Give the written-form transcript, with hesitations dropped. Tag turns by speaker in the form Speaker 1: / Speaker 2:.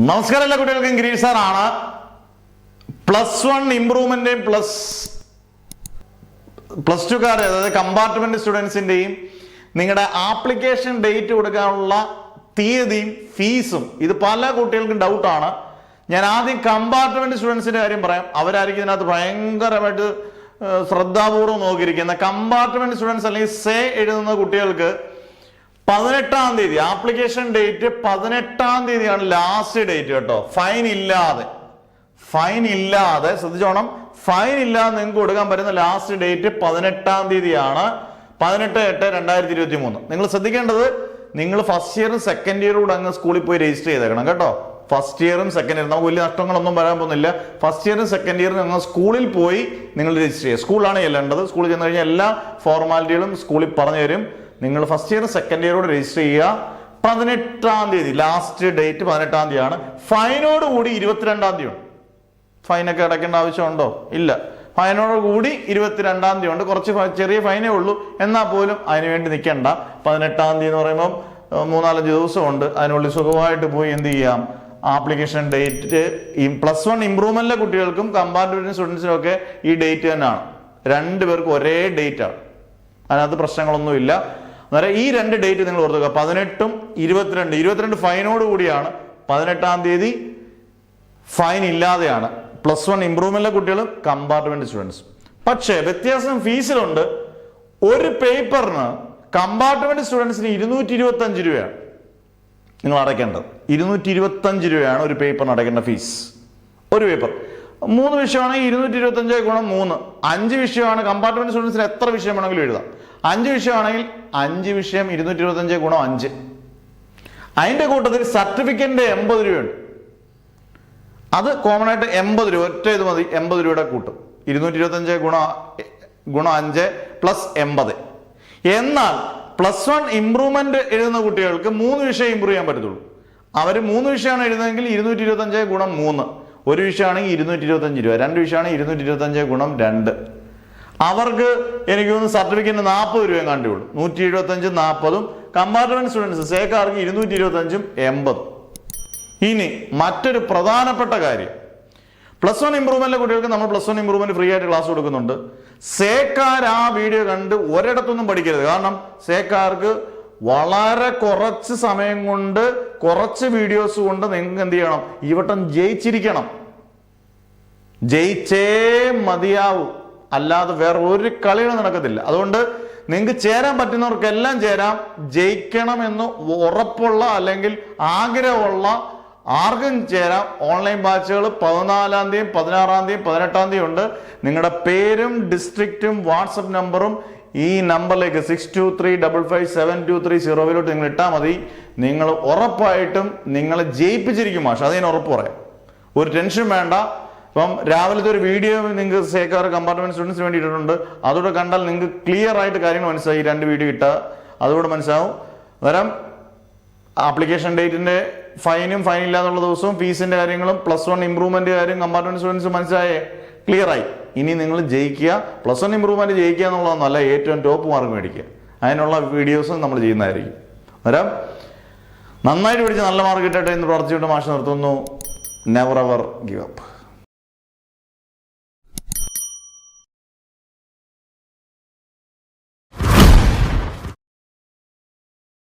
Speaker 1: നമസ്കാരം എല്ലാ കുട്ടികൾക്കും ഗിരീഷ് സാർ ആണ്. +1 ഇംപ്രൂവ്മെന്റിന്റെയും +2കാരെ അതായത് കമ്പാർട്ട്മെന്റ് സ്റ്റുഡൻസിന്റെയും നിങ്ങളുടെ ആപ്ലിക്കേഷൻ ഡേറ്റ് കൊടുക്കാനുള്ള തീയതിയും ഫീസും ഇത് പല കുട്ടികൾക്കും ഡൗട്ടാണ്. ഞാൻ ആദ്യം കമ്പാർട്ട്മെന്റ് സ്റ്റുഡൻസിന്റെ കാര്യം പറയാം. അവരായിരിക്കും ഇതിനകത്ത് ഭയങ്കരമായിട്ട് ശ്രദ്ധാപൂർവ്വം നോക്കിയിരിക്കുന്ന കമ്പാർട്ട്മെന്റ് സ്റ്റുഡൻസ് അല്ലെങ്കിൽ സേ എഴുതുന്ന കുട്ടികൾക്ക് 18-ാം തീയതി ആപ്ലിക്കേഷൻ ഡേറ്റ് 18-ാം തീയതിയാണ് ലാസ്റ്റ് ഡേറ്റ് കേട്ടോ. ഫൈൻ ഇല്ലാതെ ശ്രദ്ധിച്ചോണം. ഫൈൻ ഇല്ലാതെ നിങ്ങൾക്ക് കൊടുക്കാൻ പറ്റുന്ന ലാസ്റ്റ് ഡേറ്റ് 18-ാം തീയതിയാണ്. 18/8/2023. നിങ്ങൾ ശ്രദ്ധിക്കേണ്ടത്, നിങ്ങൾ ഫസ്റ്റ് ഇയറും സെക്കൻഡ് ഇയറും കൂടെ അങ്ങ് സ്കൂളിൽ പോയി രജിസ്റ്റർ ചെയ്തേക്കണം കേട്ടോ. ഫസ്റ്റ് ഇയറും സെക്കൻഡ് ഇയറും നമുക്ക് വലിയ നഷ്ടങ്ങളൊന്നും വരാൻ പോകുന്നില്ല. ഫസ്റ്റ് ഇയറും സെക്കൻഡ് ഇയറും നിങ്ങൾ സ്കൂളിൽ പോയി നിങ്ങൾ രജിസ്റ്റർ ചെയ്യുക. സ്കൂളിലാണ് ചെല്ലേണ്ടത്. സ്കൂളിൽ ചെന്ന് കഴിഞ്ഞാൽ എല്ലാ ഫോർമാലിറ്റികളും സ്കൂളിൽ പറഞ്ഞു തരും. നിങ്ങൾ ഫസ്റ്റ് ഇയർ സെക്കൻഡ് ഇയറോട് രജിസ്റ്റർ ചെയ്യുക. 18-ാം തീയതി ലാസ്റ്റ് ഡേറ്റ് 18-ാം തീയതിയാണ്. ഫൈനോട് കൂടി 22-ാം തീയതി ഉണ്ട്. ഫൈനൊക്കെ അടയ്ക്കേണ്ട ആവശ്യമുണ്ടോ? ഇല്ല. ഫൈനോട് കൂടി 22-ാം തീയതി ഉണ്ട്. കുറച്ച് ചെറിയ ഫൈനേ ഉള്ളൂ. എന്നാൽ പോലും അതിനുവേണ്ടി നിൽക്കണ്ട. 18-ാം തീയതി എന്ന് പറയുമ്പോൾ 3-4 ദിവസമുണ്ട്. അതിനുള്ളിൽ സുഖമായിട്ട് പോയി എന്ത് ചെയ്യാം, ആപ്ലിക്കേഷൻ ഡേറ്റ് ഈ +1 ഇംപ്രൂവ്മെന്റിലെ കുട്ടികൾക്കും കമ്പാർട്ട്മെന്റ് സ്റ്റുഡൻസിനും ഒക്കെ ഈ ഡേറ്റ് തന്നെയാണ്. രണ്ടുപേർക്കും ഒരേ ഡേറ്റ് ആണ്. അതിനകത്ത് പ്രശ്നങ്ങളൊന്നുമില്ല. അന്നേരം ഈ 2 ഡേറ്റ് നിങ്ങൾ ഓർത്തുക. 18ഉം 22 ഫൈനോട് കൂടിയാണ്. 18-ാം തീയതി ഫൈൻ ഇല്ലാതെയാണ്. +1 ഇംപ്രൂവ്മെന്റിലെ കുട്ടികളും കമ്പാർട്ട്മെന്റ് സ്റ്റുഡൻസ്. പക്ഷേ വ്യത്യാസം ഫീസിലുണ്ട്. ഒരു പേപ്പറിന് കമ്പാർട്ട്മെന്റ് സ്റ്റുഡൻസിന് 225 രൂപയാണ് നിങ്ങൾ അടയ്ക്കേണ്ടത്. 225 രൂപയാണ് ഒരു പേപ്പറിന് അടയ്ക്കേണ്ട ഫീസ്. ഒരു പേപ്പർ 3 വിഷയമാണെങ്കിൽ 225 ഗുണം 3. 5 വിഷയമാണ്. കമ്പാർട്ട്മെന്റ് സ്റ്റുഡൻസിന് എത്ര വിഷയം വേണമെങ്കിലും എഴുതാം. 5 വിഷയമാണെങ്കിൽ 5 വിഷയം 225 ഗുണം 5. അതിന്റെ കൂട്ടത്തിൽ സർട്ടിഫിക്കറ്റിന്റെ 80 രൂപയുണ്ട്. അത് കോമൺ ആയിട്ട് 80 രൂപ ഒറ്റ ഇത് മതി. 80 രൂപയുടെ കൂട്ടും. 225 ഗുണം 5 പ്ലസ് 80. എന്നാൽ +1 ഇംപ്രൂവ്മെന്റ് എഴുതുന്ന കുട്ടികൾക്ക് 3 വിഷയം ഇംപ്രൂവ് ചെയ്യാൻ പറ്റത്തുള്ളൂ. അവർ 3 വിഷയമാണ് എഴുതുന്നതെങ്കിൽ 225 ഗുണം 3. ഒരു വിഷയമാണെങ്കിൽ 225 രൂപ. 2 വിഷയമാണെങ്കിൽ 225 ഗുണം 2. അവർക്ക് എനിക്ക് തോന്നുന്നു സർട്ടിഫിക്കറ്റിന് 40 രൂപയും കണ്ടുള്ളൂ. 175 40. കമ്പാർട്ട്മെന്റ് സ്റ്റുഡൻസ് സേക്കാർക്ക് 225 80. ഇനി മറ്റൊരു പ്രധാനപ്പെട്ട കാര്യം, +1 ഇംപ്രൂവ്മെന്റിലെ കുട്ടികൾക്ക് നമ്മൾ +1 ഇംപ്രൂവ്മെന്റ് ഫ്രീ ആയിട്ട് ക്ലാസ് കൊടുക്കുന്നുണ്ട്. സേക്കാർ ആ വീഡിയോ കണ്ട് ഒരിടത്തൊന്നും പഠിക്കരുത്. കാരണം സേക്കാർക്ക് വളരെ കുറച്ച് സമയം കൊണ്ട് കുറച്ച് വീഡിയോസ് കൊണ്ട് നിങ്ങൾക്ക് എന്ത് ചെയ്യണം, ഈ വട്ടം ജയിച്ചിരിക്കണം. ജയിച്ചേ മതിയാവൂ. അല്ലാതെ വേറെ ഒരു കളികളും നടക്കത്തില്ല. അതുകൊണ്ട് നിങ്ങൾക്ക് ചേരാൻ പറ്റുന്നവർക്കെല്ലാം ചേരാം. ജയിക്കണമെന്ന് ഉറപ്പുള്ള അല്ലെങ്കിൽ ആഗ്രഹമുള്ള ആർക്കും ചേരാം. ഓൺലൈൻ ബാച്ചുകൾ 14-ാം തീയതി 16-ാം തീയതി 18-ാം തീയതി ഉണ്ട്. നിങ്ങളുടെ പേരും ഡിസ്ട്രിക്റ്റും വാട്സപ്പ് നമ്പറും ഈ നമ്പറിലേക്ക് 62355723 നിങ്ങൾ ഇട്ടാൽ മതി. നിങ്ങൾ ഉറപ്പായിട്ടും നിങ്ങളെ ജയിപ്പിച്ചിരിക്കും മാഷ്. അത് ഞാൻ ഉറപ്പ് പറയാം. ഒരു ടെൻഷൻ വേണ്ട. ഇപ്പം രാവിലത്തെ ഒരു വീഡിയോ നിങ്ങൾക്ക് സേക്കാർ കമ്പാർട്ട്മെന്റ് സ്റ്റുഡൻസിന് വേണ്ടി ഇട്ടിട്ടുണ്ട്. അതുകൂടെ കണ്ടാൽ നിങ്ങൾക്ക് ക്ലിയർ ആയിട്ട് കാര്യങ്ങൾ മനസ്സിലായി. 2 വീഡിയോ ഇട്ടാൽ അതുകൂടെ മനസ്സിലാവും. അന്നേരം ആപ്ലിക്കേഷൻ ഡേറ്റിന്റെ ഫൈനും ഫൈൻ ഇല്ലാന്നുള്ള ദിവസവും ഫീസിന്റെ കാര്യങ്ങളും +1 ഇംപ്രൂവ്മെന്റ് കാര്യം കമ്പാർട്ട്മെന്റ് സ്റ്റുഡൻസ് മനസ്സിലായേ, ക്ലിയർ ആയി. ഇനി നിങ്ങൾ ജയിക്കുക. +1 ഇംപ്രൂവ്മെന്റ് ജയിക്കുക എന്നുള്ളതൊന്നല്ല, ഏറ്റവും ടോപ്പ് മാർക്ക് മേടിക്കുക. അതിനുള്ള വീഡിയോസും നമ്മൾ ചെയ്യുന്നതായിരിക്കും. അന്നേരം നന്നായിട്ട് പഠിച്ച് നല്ല മാർക്ക് കിട്ടട്ടെ എന്ന് പ്രാർത്ഥിച്ചുകൊണ്ട് മാഷ് നിർത്തുന്നു. Never ever give up.